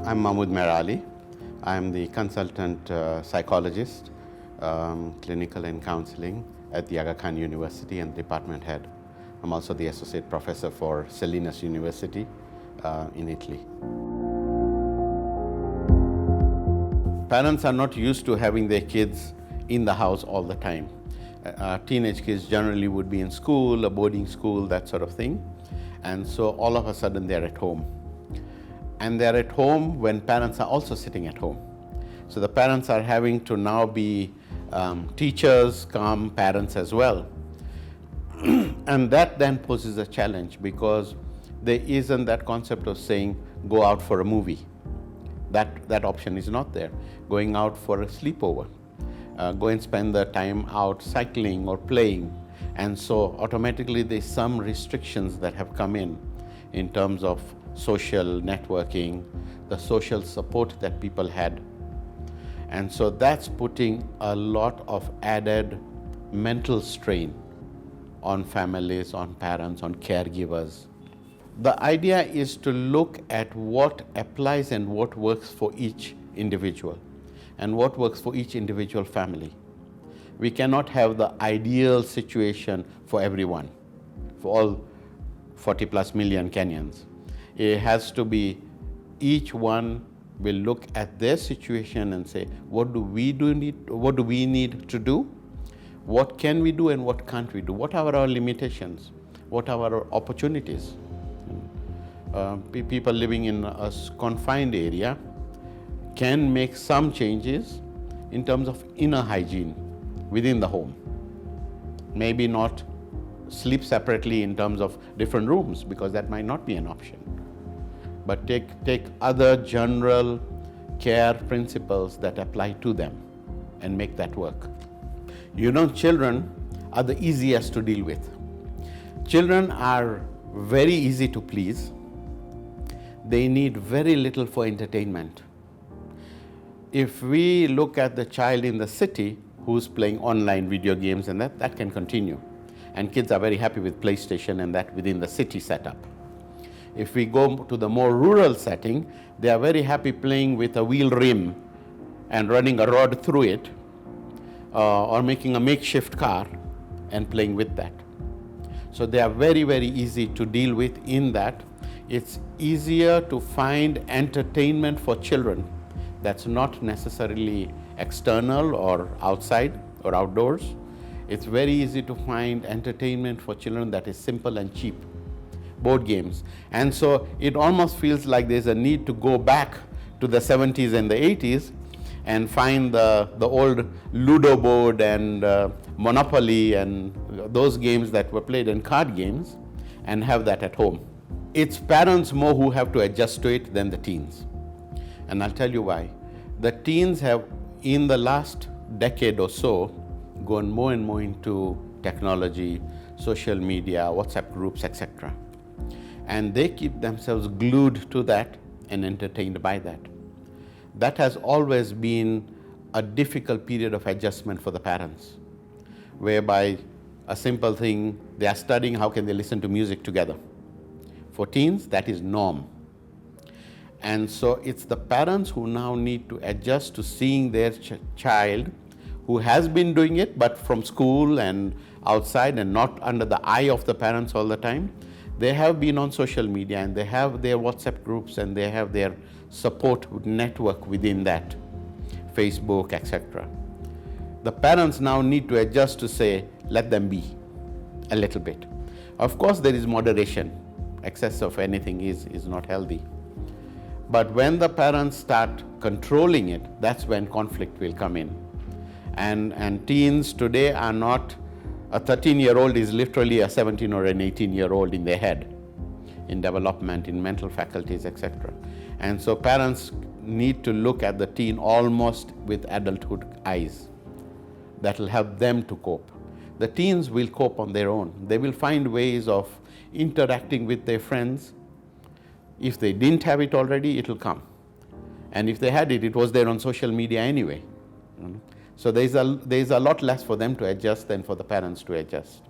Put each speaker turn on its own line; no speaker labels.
I'm Mahamoud Merali. I'm the consultant psychologist, clinical and counseling at the Aga Khan University and department head. I'm also the associate professor for Salinas University in Italy. Parents are not used to having their kids in the house all the time. Teenage kids generally would be in school, a boarding school, that sort of thing. And so all of a sudden they're at home. And they're at home when parents are also sitting at home. So the parents are having to now be teachers, come parents as well. And that then poses a challenge because there isn't that concept of saying, go out for a movie. That option is not there. Going out for a sleepover. Go and spend the time out cycling or playing. And so automatically there's some restrictions that have come in terms of social networking, the social support that people had. And so that's putting a lot of added mental strain on families, on parents, on caregivers. The idea is to look at what applies and what works for each individual and what works for each individual family. We cannot have the ideal situation for everyone, for all 40 plus million Kenyans. It has to be, each one will look at their situation and say, what do we need to do? What can we do and what can't we do? What are our limitations? What are our opportunities? People living in a confined area can make some changes in terms of inner hygiene within the home. Maybe not sleep separately in terms of different rooms, because that might not be an option. But take other general care principles that apply to them and make that work. You know, children are the easiest to deal with. Children are very easy to please. They need very little for entertainment. If we look at the child in the city who's playing online video games, and that can continue. And kids are very happy with PlayStation and that within the city setup. If we go to the more rural setting, they are very happy playing with a wheel rim and running a rod through it, or making a makeshift car and playing with that. So they are very, very easy to deal with in that. It's easier to find entertainment for children that's not necessarily external or outside or outdoors. It's very easy to find entertainment for children that is simple and cheap. Board games. And so it almost feels like there's a need to go back to the 70s and the 80s and find the old Ludo board and Monopoly and those games that were played in card games and have that at home. It's parents more who have to adjust to it than the teens. And I'll tell you why. The teens have, in the last decade or so, gone more and more into technology, social media, WhatsApp groups, etc. And they keep themselves glued to that and entertained by that. That has always been a difficult period of adjustment for the parents, whereby a simple thing, they are studying, how can they listen to music together? For teens, that is norm. And so it's the parents who now need to adjust to seeing their child who has been doing it, but from school and outside and not under the eye of the parents all the time. They have been on social media and they have their WhatsApp groups and they have their support network within that, Facebook, etc. The parents now need to adjust to say, let them be a little bit. Of course, there is moderation. Excess of anything is not healthy. But when the parents start controlling it, that's when conflict will come in. And teens today are not, a 13-year-old is literally a 17 or an 18-year-old in their head, in development, in mental faculties, etc. And so parents need to look at the teen almost with adulthood eyes. That will help them to cope. The teens will cope on their own. They will find ways of interacting with their friends. If they didn't have it already, it will come. And if they had it, it was there on social media anyway. So there's a lot less for them to adjust than for the parents to adjust.